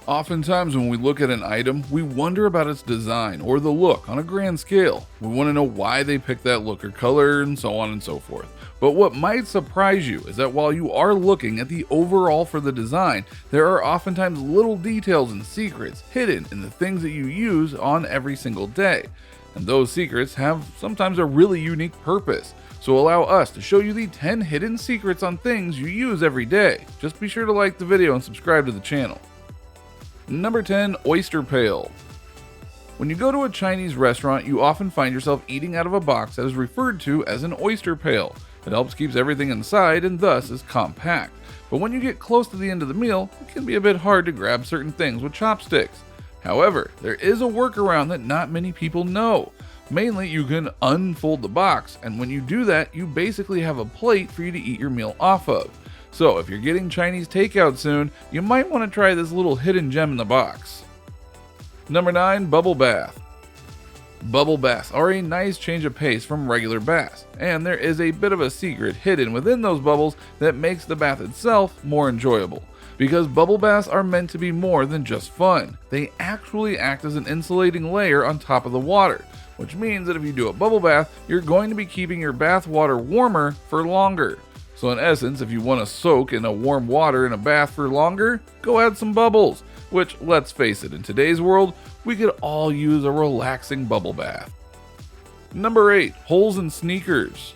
Oftentimes when we look at an item, we wonder about its design or the look on a grand scale. We want to know why they picked that look or color and so on and so forth. But what might surprise you is that while you are looking at the overall for the design, there are oftentimes little details and secrets hidden in the things that you use on every single day. And those secrets have sometimes a really unique purpose. So allow us to show you the 10 hidden secrets on things you use every day. Just be sure to like the video and subscribe to the channel. Number 10. Oyster Pail. When you go to a Chinese restaurant, you often find yourself eating out of a box that is referred to as an oyster pail. It helps keep everything inside and thus is compact. But when you get close to the end of the meal, it can be a bit hard to grab certain things with chopsticks. However, there is a workaround that not many people know. Mainly, you can unfold the box, and when you do that, you basically have a plate for you to eat your meal off of. So if you're getting Chinese takeout soon, you might want to try this little hidden gem in the box. Number 9. Bubble bath. Bubble baths are a nice change of pace from regular baths, and there is a bit of a secret hidden within those bubbles that makes the bath itself more enjoyable. Because bubble baths are meant to be more than just fun. They actually act as an insulating layer on top of the water, which means that if you do a bubble bath, you're going to be keeping your bath water warmer for longer. So in essence, if you want to soak in a warm water in a bath for longer, go add some bubbles, which, let's face it, in today's world, we could all use a relaxing bubble bath. Number 8. Holes in sneakers.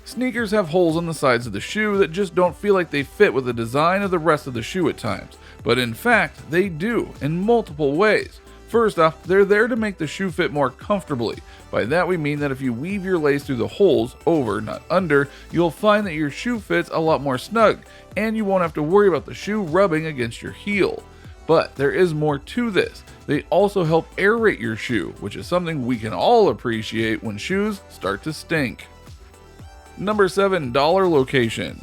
Sneakers have holes on the sides of the shoe that just don't feel like they fit with the design of the rest of the shoe at times, but in fact, they do in multiple ways. First off, they're there to make the shoe fit more comfortably. By that we mean that if you weave your lace through the holes, over, not under, you'll find that your shoe fits a lot more snug, and you won't have to worry about the shoe rubbing against your heel. But there is more to this. They also help aerate your shoe, which is something we can all appreciate when shoes start to stink. Number 7. Dollar location.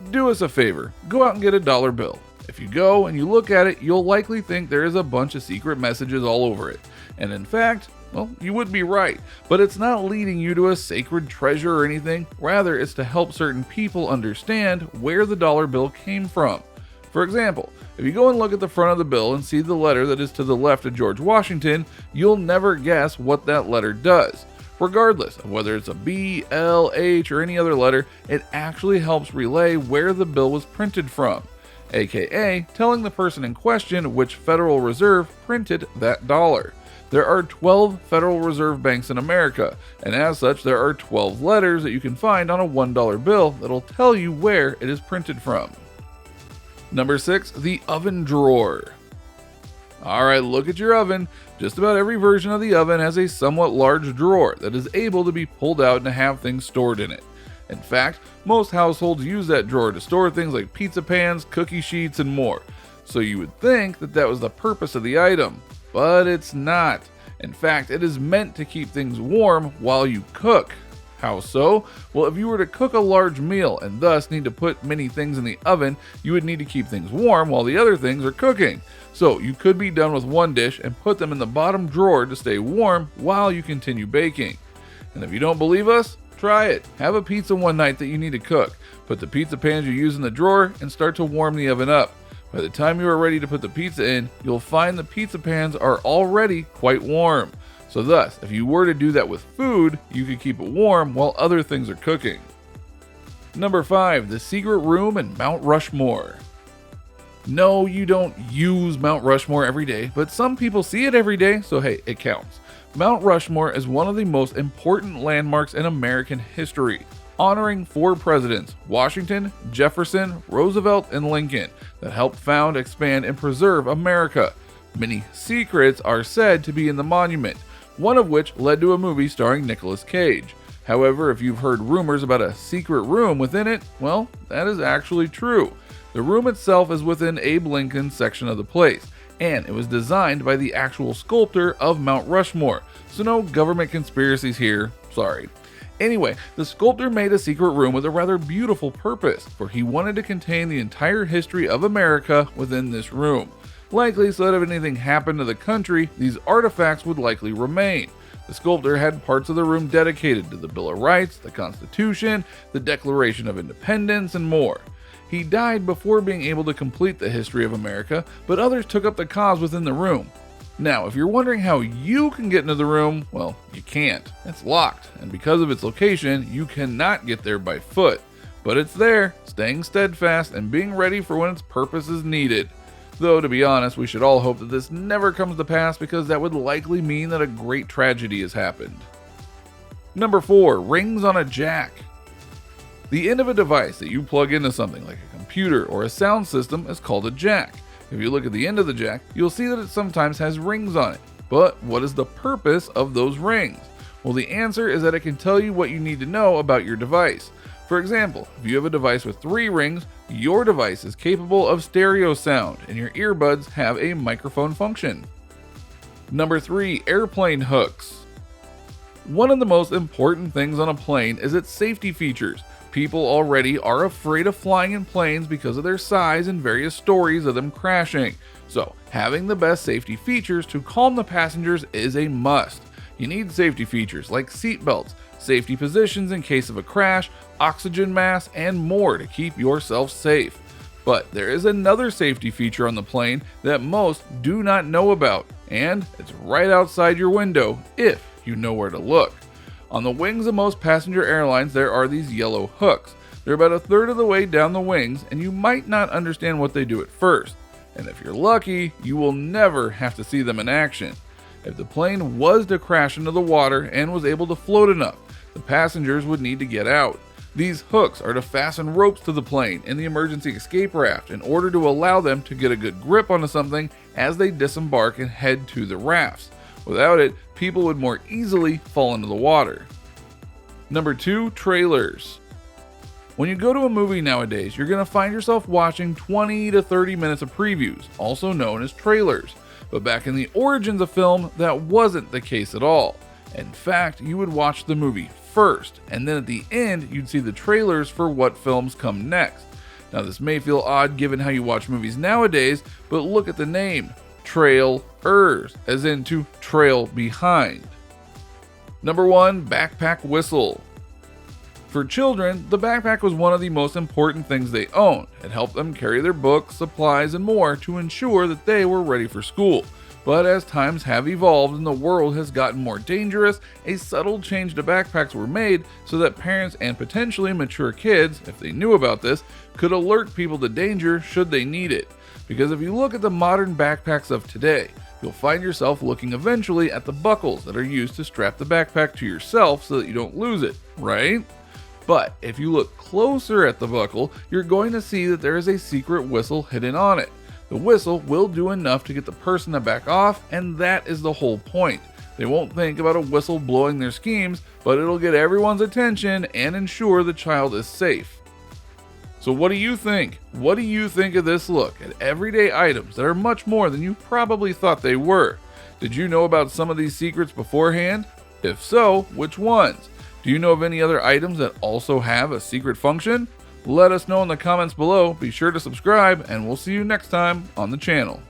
Do us a favor, go out and get a dollar bill. If you go and you look at it, you'll likely think there is a bunch of secret messages all over it. And in fact, well, you would be right, but it's not leading you to a sacred treasure or anything. Rather, it's to help certain people understand where the dollar bill came from. For example, if you go and look at the front of the bill and see the letter that is to the left of George Washington, you'll never guess what that letter does. Regardless of whether it's a B, L, H, or any other letter, it actually helps relay where the bill was printed from, aka telling the person in question which Federal Reserve printed that dollar. There are 12 Federal Reserve banks in America, and as such there are 12 letters that you can find on a $1 bill that'll tell you where it is printed from. Number 6. The oven drawer. Alright, look at your oven. Just about every version of the oven has a somewhat large drawer that is able to be pulled out and to have things stored in it. In fact, most households use that drawer to store things like pizza pans, cookie sheets, and more. So you would think that that was the purpose of the item, but it's not. In fact, it is meant to keep things warm while you cook. How so? Well, if you were to cook a large meal and thus need to put many things in the oven, you would need to keep things warm while the other things are cooking. So you could be done with one dish and put them in the bottom drawer to stay warm while you continue baking. And if you don't believe us, try it. Have a pizza one night that you need to cook. Put the pizza pans you use in the drawer and start to warm the oven up. By the time you are ready to put the pizza in, you'll find the pizza pans are already quite warm. So thus, if you were to do that with food, you could keep it warm while other things are cooking. Number 5. The secret room in Mount Rushmore. No, you don't use Mount Rushmore every day, but some people see it every day, so hey, it counts. Mount Rushmore is one of the most important landmarks in American history, honoring 4 presidents, Washington, Jefferson, Roosevelt, and Lincoln, that helped found, expand, and preserve America. Many secrets are said to be in the monument, one of which led to a movie starring Nicolas Cage. However, if you've heard rumors about a secret room within it, well, that is actually true. The room itself is within Abe Lincoln's section of the place, and it was designed by the actual sculptor of Mount Rushmore, so no government conspiracies here, sorry. Anyway, the sculptor made a secret room with a rather beautiful purpose, for he wanted to contain the entire history of America within this room. Likely so that if anything happened to the country, these artifacts would likely remain. The sculptor had parts of the room dedicated to the Bill of Rights, the Constitution, the Declaration of Independence, and more. He died before being able to complete the history of America, but others took up the cause within the room. Now, if you're wondering how you can get into the room, well, you can't. It's locked, and because of its location, you cannot get there by foot. But it's there, staying steadfast and being ready for when its purpose is needed. Though, to be honest, we should all hope that this never comes to pass because that would likely mean that a great tragedy has happened. Number 4. Rings on a jack. The end of a device that you plug into something like a computer or a sound system is called a jack. If you look at the end of the jack, you'll see that it sometimes has rings on it. But what is the purpose of those rings? Well, the answer is that it can tell you what you need to know about your device. For example, if you have a device with 3 rings, your device is capable of stereo sound and your earbuds have a microphone function. Number 3. Airplane hooks. One of the most important things on a plane is its safety features. People already are afraid of flying in planes because of their size and various stories of them crashing. So, having the best safety features to calm the passengers is a must. You need safety features like seat belts, safety positions in case of a crash, oxygen masks, and more to keep yourself safe. But there is another safety feature on the plane that most do not know about, and it's right outside your window if you know where to look. On the wings of most passenger airlines, there are these yellow hooks. They're about a third of the way down the wings, and you might not understand what they do at first. And if you're lucky, you will never have to see them in action. If the plane was to crash into the water and was able to float enough, the passengers would need to get out. These hooks are to fasten ropes to the plane in the emergency escape raft in order to allow them to get a good grip onto something as they disembark and head to the rafts. Without it, people would more easily fall into the water. Number 2. Trailers. When you go to a movie nowadays, you're going to find yourself watching 20 to 30 minutes of previews, also known as trailers. But back in the origins of film, that wasn't the case at all. In fact, you would watch the movie first, and then at the end, you'd see the trailers for what films come next. Now, this may feel odd given how you watch movies nowadays, but look at the name. Trailers, as in to trail behind. Number 1. Backpack whistle. For children, the backpack was one of the most important things they owned. It helped them carry their books, supplies, and more to ensure that they were ready for school. But as times have evolved and the world has gotten more dangerous, a subtle change to backpacks were made so that parents and potentially mature kids, if they knew about this, could alert people to danger should they need it. Because if you look at the modern backpacks of today, you'll find yourself looking eventually at the buckles that are used to strap the backpack to yourself so that you don't lose it, right? But if you look closer at the buckle, you're going to see that there is a secret whistle hidden on it. The whistle will do enough to get the person to back off, and that is the whole point. They won't think about a whistle blowing their schemes, but it'll get everyone's attention and ensure the child is safe. So what do you think? What do you think of this look at everyday items that are much more than you probably thought they were? Did you know about some of these secrets beforehand? If so, which ones? Do you know of any other items that also have a secret function? Let us know in the comments below. Be sure to subscribe, and we'll see you next time on the channel.